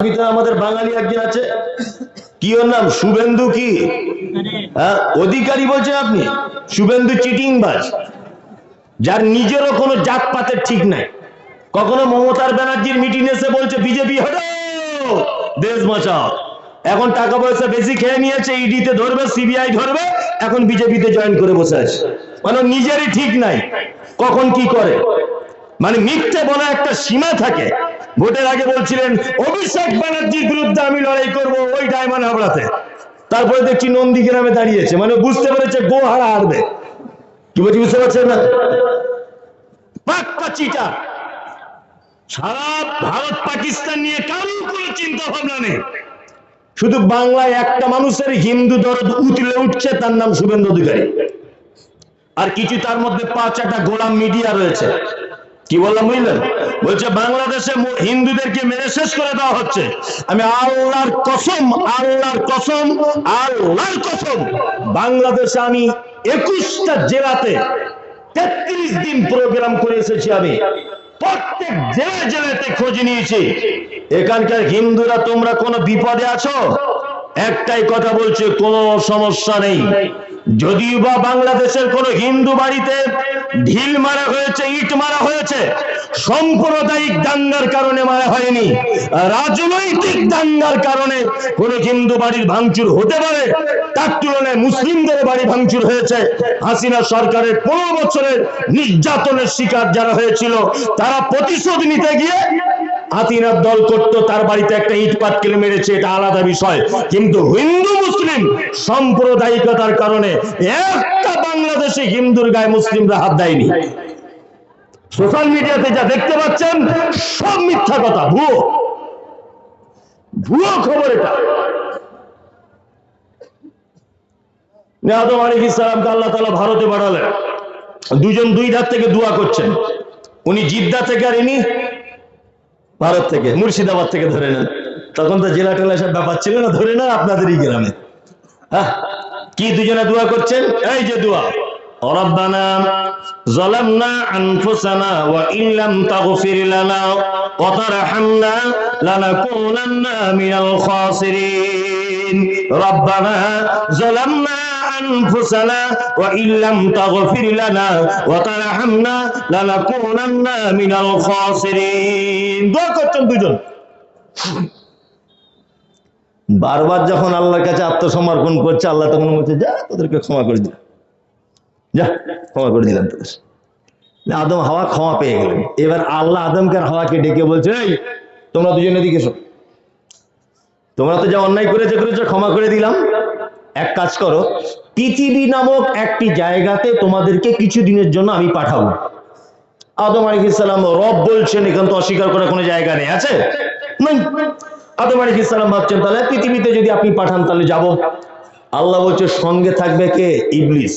ভিতরে আমাদের বাঙালি একজন আছে, কি ওর নাম, শুভেন্দু কি অধিকারী বলছেন আপনি? শুভেন্দু চিটিংবাজ, যার নিজেরও কোনো জাতপাতের ঠিক নাই। কখনো মমতার ব্যানার্জির মিটিং এসে বলছে বিজেপি হটাও, দেশ বাঁচাও। এখন টাকা পয়সা বেশি খেয়ে নিয়েছে, ইডিতে ধরবে, সিবিআই ধরবে, এখন বিজেপিতে জয়েন করে বসে আছে। মানে নিজেরই ঠিক নাই কখন কি করে। মানে মিথ্যে বলা একটা সীমা থাকে। ভোটের আগে বলছিলেন অভিষেক ব্যানার্জির বিরুদ্ধে আমি লড়াই করব ওই ডায়মন্ড হাবড়াতে, তারপরে দেখছি নন্দীগ্রামে দাঁড়িয়েছে। মানে বুঝতে পেরেছে গোহারা হারবে। কি বলছি বুঝতে পারছেন না? পাক্কা চিটার। সারা ভারত পাকিস্তান নিয়ে কারোর কোনো চিন্তা ভাবনা নেই, শুধু বাংলায় একটা মানুষের হিন্দু দরদ উতলে উঠছে, তার নাম শুভেন্দু অধিকারী। আর কিছু তার মধ্যে 5-6টা গোলাম মিডিয়া রয়েছে। কি বললাম বুঝলেন? বলছে বাংলাদেশে হিন্দুদেরকে মেরে শেষ করে দেওয়া হচ্ছে। আমি আল্লাহর কসম, আল্লাহর কসম, আল্লাহর কসম, বাংলাদেশে আমি 21টা জেলাতে 33 দিন প্রোগ্রাম করে এসেছি। আমি প্রত্যেক জেলাতে খোঁজ নিয়েছি। এখানকার হিন্দুরা তোমরা কোনো বিপদে আছো? একটাই কথা বলছে, কোনো সমস্যা নেই। যদিও বা বাংলাদেশের কোন হিন্দু বাড়িতে ঢিল মারা হয়েছে, ইট মারা হয়েছে, সাম্প্রদায়িক দাঙ্গার কারণে মারা হয়নি, রাজনৈতিক দাঙ্গার কারণে কোন হিন্দু বাড়ির ভাঙচুর হতে পারে। তার তুলনায় মুসলিমদের বাড়ি ভাঙচুর হয়েছে। হাসিনা সরকারের 15 বছরের নির্যাতনের শিকার যারা হয়েছিল, তারা প্রতিশোধ নিতে গিয়ে হাতিনার দল করত, তার বাড়িতে একটা ইট পাটকেল মেরেছে, এটা আলাদা বিষয়। কিন্তু হিন্দু মুসলিম সাম্প্রদায়িকতার কারণে একটা বাংলাদেশে হিন্দুর গায়ে মুসলিমরা হাত দেয়নি। সোশ্যাল মিডিয়াতে যা দেখতে পাচ্ছেন সব মিথ্যা কথা, ভুয়ো ভুয়ো খবর। এটা আদম আলাইহিস সালামকে আল্লাহ তাআলা ভারতে পাঠালেন, দুজন দুই ধার থেকে দোয়া করছেন। উনি জিদ্দা থেকে আর ইনি ভারত থেকে, মুর্শিদাবাদ থেকে ধরে নেন। তখন তো জেলা টেলা সব ব্যাপার ছিল না, ধরে না আপনাদেরই গ্রামে। হ্যাঁ, কি দুজনে দোয়া করছেন? এই যে দোয়া, রব্বানা যালামনা আনফুসানা ওয়া ইল্লাম তাগফির লানা ওয়া তারহামনা লানাকুনান্না মিনাল খাসিরিন। রব্বানা যালামনা আনফুসানা ওয়া ইল্লাম তাগফির লানা ওয়া তারহামনা লানাকুনান্না মিনাল খাসিরিন। দোয়া করছেন দুজন। বারবার যখন আল্লাহর কাছে আত্মসমর্পণ করছে, আল্লাহ তখন বলছে যা তোদেরকে ক্ষমা করে দিলাম, যা ক্ষমা করে দিলাম তোদের। আদম হাওয়া ক্ষমা পেয়ে গেলেন। এবার আল্লাহ আদমকে আর হাওয়াকে ডেকে বলছে, এই তোমরা দুজন এদিকে এসো, তোমরা তো যা অন্যায় করেছো ক্ষমা করে দিলাম। এক কাজ করো, পৃথিবী নামক একটি জায়গাতে তোমাদেরকে কিছু দিনের জন্য আমি পাঠাবো। আদম আলাইহিস সালাম রব বলছেন, এখান তো অস্বীকার করার কোনো জায়গা নেই, আছে নাই? আদম আলাইহিস সালাম ভাবছেন তাহলে পৃথিবীতে যদি আপনি পাঠান তাহলে যাব। আল্লাহ বলছে সঙ্গে থাকবে কে? ইবলিস।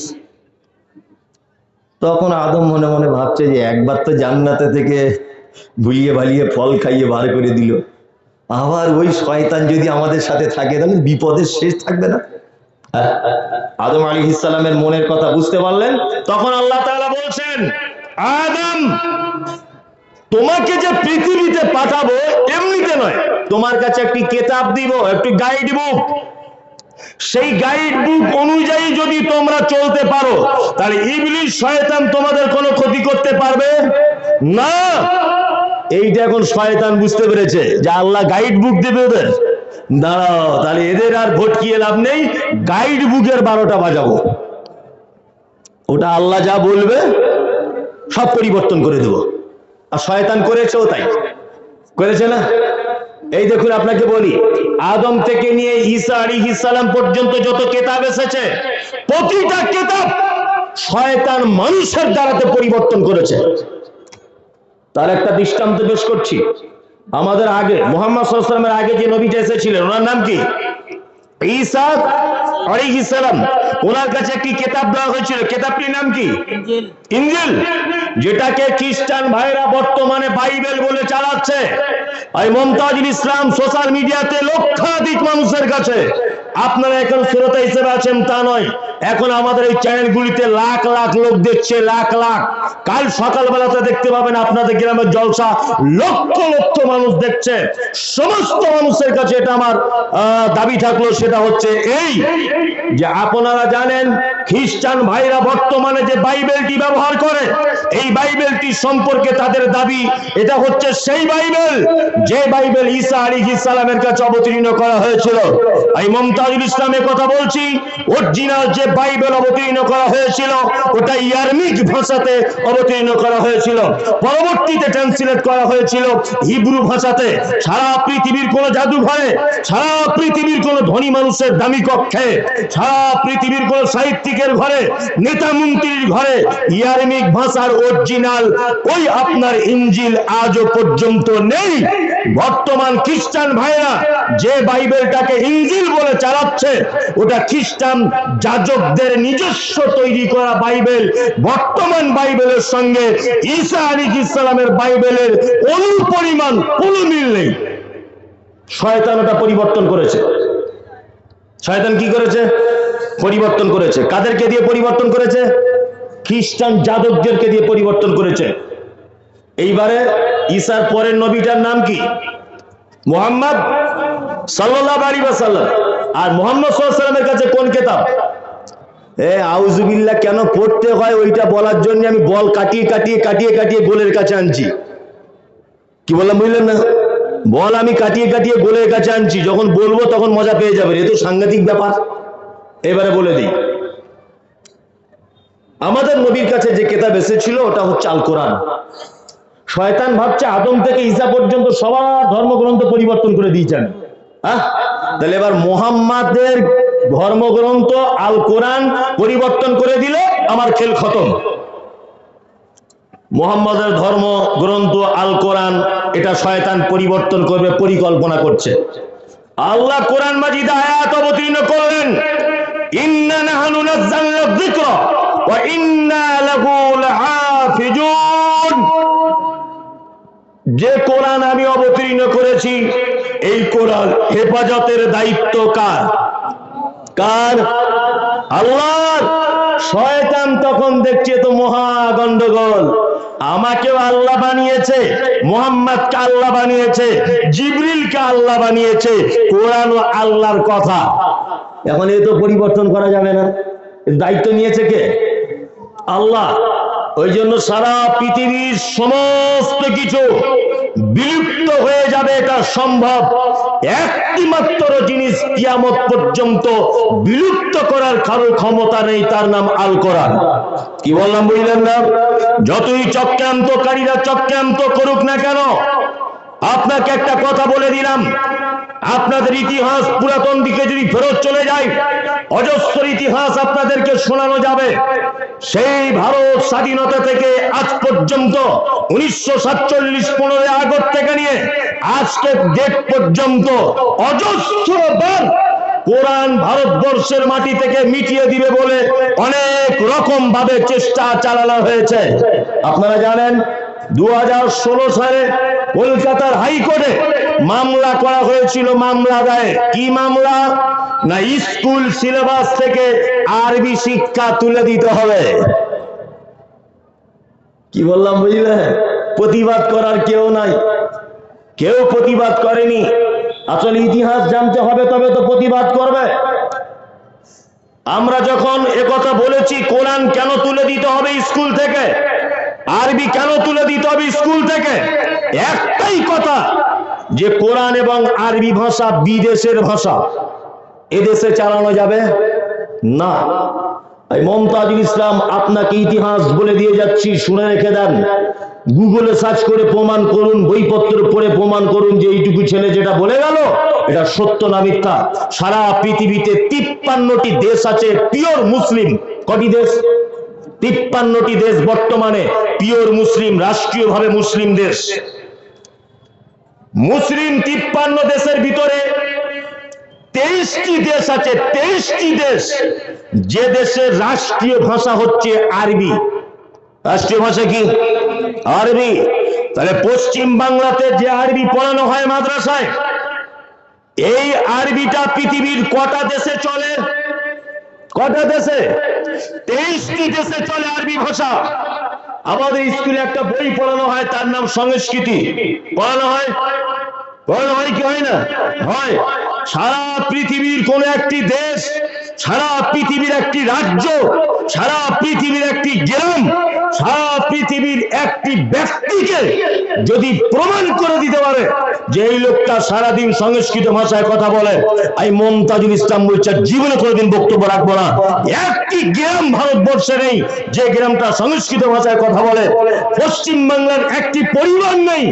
তখন আদম মনে মনে ভাবছে যে একবার তো জান্নাতে থেকে ভুলিয়ে ভালিয়ে ফল খাইয়ে বার করে দিল, আবার ওই শয়তান যদি আমাদের সাথে থাকে তাহলে বিপদের শেষ থাকবে না। আদম আলাইহিস সালামের মনের কথা বুঝতে পারলেন। তখন আল্লাহ তাআলা বলছেন, আদম তোমাকে যে পৃথিবীতে পাঠাবো এমনিতে নয়, তোমার কাছে একটি কিতাব দিব, একটি গাইড বুক। সেই গাইড বুক অনুযায়ী যদি তোমরা চলতে পারো তাহলে ইবলিস শয়তান তোমাদের কোনো ক্ষতি করতে পারবে না। এইটা এখন শয়তান বুঝতে পেরেছে যে আল্লাহ গাইড বুক দেবে ওদের। দাঁড়াও, তাহলে এদের আর ভটকিয়ে লাভ নেই, গাইড বুকের 12টা বাজাবো। ওটা আল্লাহ যা বলবে সব পরিবর্তন করে দেবো। আর শয়তান করেছেও তাই, করেছে না? এই দেখুন, আপনাকে বলি, আদম থেকে নিয়ে ঈসা আলাইহিস সালাম পর্যন্ত যত কিতাব এসেছে, প্রতিটা কিতাব শয়তান মানুষের দ্বারাতে পরিবর্তন করেছে। তার একটা দৃষ্টান্ত পেশ করছি। আমাদের আগে মুহাম্মদ সাল্লাল্লাহু আলাইহি ওয়াসাল্লামের আগে যে নবীটা এসেছিলেন, ওনার নাম কি? ঈসা আলাইহিস সালাম। ওনার কাছে একটি কিতাব দেওয়া হয়েছিল, কিতাবটির নাম কি? ইনজিল, যেটাকে খ্রিস্টান ভাইরা বর্তমানে বাইবেল বলে চালাচ্ছে। এই মুমতাজুল ইসলাম সোশ্যাল মিডিয়াতে লক্ষাধিক মানুষের কাছে আপনারা এখন শ্রোতা হিসেবে আছেন তা নয়, এখন আমাদের এই চ্যানেলগুলিতে লাখ লাখ লোক দেখছে, লাখ লাখ। কাল সকালবেলাতে দেখতে পাবেন আপনাদের গ্রামের জলসা, লক্ষ লক্ষ মানুষ দেখছে। সমস্ত মানুষের কাছে এটা আমার দাবি থাকলো, সেটা হচ্ছে এই যে আপনারা জানেন খ্রিস্টান ভাইরা বর্তমানে যে বাইবেলটি ব্যবহার করে, এই বাইবেলটি সম্পর্কে তাদের দাবি এটা হচ্ছে সেই বাইবেল যে বাইবেল ঈসা আলাইহিস সালামের কাছে অবতীর্ণ করা হয়েছিল। এই মুমতাজুল ইসলামের কথা বলছি, অরিজিনাল যে বাইবেল অবতীর্ণ করা হয়েছিল ওটা আরামিক ভাষাতে অবতীর্ণ করা হয়েছিল, পরবর্তীতে ট্রান্সলেট করা হয়েছিল হিব্রু ভাষাতে। সারা পৃথিবীর কোন জাদুঘরে, সারা পৃথিবীর কোন ধনী মানুষের দামি কক্ষে, সারা পৃথিবীর কোন সাহিত্যিকের ঘরে, নেতা মন্ত্রীর ঘরে আরামিক ভাষার অরিজিনাল ওই আপনার ইনজিল আজও পর্যন্ত নেই। বর্তমান খ্রিস্টান ভাইরা যে বাইবেলটাকে ইনজিল বলে চালাচ্ছে ওটা খ্রিস্টান যাজকদের নিজস্ব তৈরি করা বাইবেল। বর্তমান বাইবেলের সঙ্গে ঈসা আলাইহিস সালামের বাইবেলের কোনো পরিমাণ কোনো মিল নেই। শয়তান ওটা পরিবর্তন করেছে। শয়তান কি করেছে? পরিবর্তন করেছে। কাদেরকে দিয়ে পরিবর্তন করেছে? খ্রিস্টান যাজকদেরকে দিয়ে পরিবর্তন করেছে। এইবারে ঈসার পরের নবীটার নাম কি? মুহাম্মদ সাল্লাল্লাহু আলাইহি ওয়াসাল্লাম। আর মুহাম্মদ সাল্লাল্লাহু আলাইহি ওয়াসাল্লামের কাছে কোন কিতাব? আউযুবিল্লাহ কেন পড়তে হয় ওইটা বলার জন্য আমি বল কাটিয়ে কাটিয়ে কাটিয়ে কাটিয়ে গোলের কাছে আনছি। কি বললাম বুঝলেন না? বল আমি কাটিয়ে কাটিয়ে গোলের কাছে আনছি, যখন বলবো তখন মজা পেয়ে যাবেন। এ তো সাংঘাতিক ব্যাপার। এবারে বলে দিই, আমাদের নবীর কাছে যে কিতাব এসেছিল ওটা হচ্ছে আল কোরআন। শয়তান ভাবছে আদম থেকে ঈসা পর্যন্ত সবার ধর্মগ্রন্থ পরিবর্তন করে দিয়েছেন। তাহলে এবার মুহাম্মাদের ধর্মগ্রন্থ আল কোরআন পরিবর্তন করে দিলে আমার খেল খতম। মুহাম্মাদের ধর্মগ্রন্থ আল কোরআন এটা শয়তান পরিবর্তন করবে, পরিকল্পনা করছে। আল্লাহ কোরআন মাজিদে আয়াত অবতীর্ণ করলেন, ইন্না নাহনু নাযালনা যিকরা ওয়া ইন্না লাহু লাহাফিজুন। যে কোরআন আমি অবতীর্ণ করেছি এই কোরআন হেফাজতের দায়িত্ব কার? কার? আল্লাহর। শয়তান তখন দেখছে তো মহা গন্ডগোল, আমাকেও আল্লাহ বানিয়েছে, মুহাম্মদকে আল্লাহ বানিয়েছে, জিবরিলকে আল্লাহ বানিয়েছে, কোরআনও আল্লাহর কথা। এখন এ তো পরিবর্তন করা যাবে না। দায়িত্ব নিয়েছে কে? আল্লাহ। ওই জন্য সারা পৃথিবীর সমস্ত কিছু বিলুপ্ত হয়ে যাবে, এটা সম্ভব। একটি মাত্র জিনিস কিয়ামত পর্যন্ত বিলুপ্ত করার কারো ক্ষমতা নেই, তার নাম আল কোরআন। কি বললাম বুঝলেন না? যতই চক্রান্তকারীরা চক্রান্ত করুক না কেন, আপনাকে একটা কথা বলে দিলাম, আপনাদের ইতিহাস পুরাতন দিকে যদি ফেরত চলে যায়, অজস্র ইতিহাস আপনাদেরকে শোনানো যাবে। সেই ভারত স্বাধীনতা থেকে আজ পর্যন্ত 1947 15 আগস্ট থেকে নিয়ে আজকে ডেট পর্যন্ত অজস্রবার কোরআন ভারতবর্ষের মাটি থেকে মিটিয়ে দিবে বলে অনেক রকম ভাবে চেষ্টা চালানো হয়েছে। আপনারা জানেন 2016 সালে কলকাতার হাইকোর্টে মামলা করা হয়েছিল। মামলা দেয় কি মামলা? না স্কুল সিলেবাস থেকে আরবি শিক্ষা তুলে দিতে হবে। কি বললাম বুঝলে? প্রতিবাদ করার কেউ নাই, কেউ প্রতিবাদ করেনি। আসলে ইতিহাস জানতে হবে, তবে তো প্রতিবাদ করবে। আমরা যখন একথা বলেছি কোরআন কেন তুলে দিতে হবে স্কুল থেকে, আরবি কেন তুলে দিতে হবে স্কুল থেকে, একটাই কথা যে কোরআন এবং আরবি ভাষা বিদেশের ভাষা, এদেশে চালানো যাবে না। মুমতাজুল ইসলাম আপনাকে ইতিহাস বলে দিয়ে যাচ্ছি, শুনে রেখে দেন। গুগলে সার্চ করে প্রমাণ করুন, বইপত্র পড়ে প্রমাণ করুন যে এইটুকু ছেলে যেটা বলে গেল এটা সত্য না মিথ্যা। সারা পৃথিবীতে 53টি দেশ আছে পিওর মুসলিম। কটি দেশ? 53টি দেশ বর্তমানে পিওর মুসলিম, রাষ্ট্রীয়ভাবে মুসলিম দেশ। মুসলিম 53 দেশের ভিতরে 23টি দেশ আছে, 23টি দেশ যে দেশের রাষ্ট্রীয় ভাষা হচ্ছে আরবি। রাষ্ট্রীয় ভাষা কি? আরবি। তাহলে পশ্চিম বাংলাতে যে আরবি পড়ানো হয় মাদ্রাসায়, এই আরবিটা পৃথিবীর কটা দেশে চলে? কটা দেশে? 23টি দেশে চলে আরবি ভাষা। আমাদের স্কুলে একটা বই পড়ানো হয়, তার নাম সংস্কৃতি। পড়ানো হয়? পড়ানো হয় কি হয় না? হয়। সারা পৃথিবীর কোন একটি দেশ, সারা পৃথিবীর একটি রাজ্য, সারা পৃথিবীর একটি গ্রাম, সারা পৃথিবীর একটি ব্যক্তিকে যদি প্রমাণ করে দিতে পারে যে এই লোকটা সারাদিন সংস্কৃত ভাষায় কথা বলে, আমি মমতাজুল ইসলাম বলছি জীবনে কোনোদিন বক্তব্য রাখবো না। একটি গ্রাম ভারতবর্ষে নেই যে গ্রামটা সংস্কৃত ভাষায় কথা বলে। পশ্চিম বাংলার একটি পরিবার নেই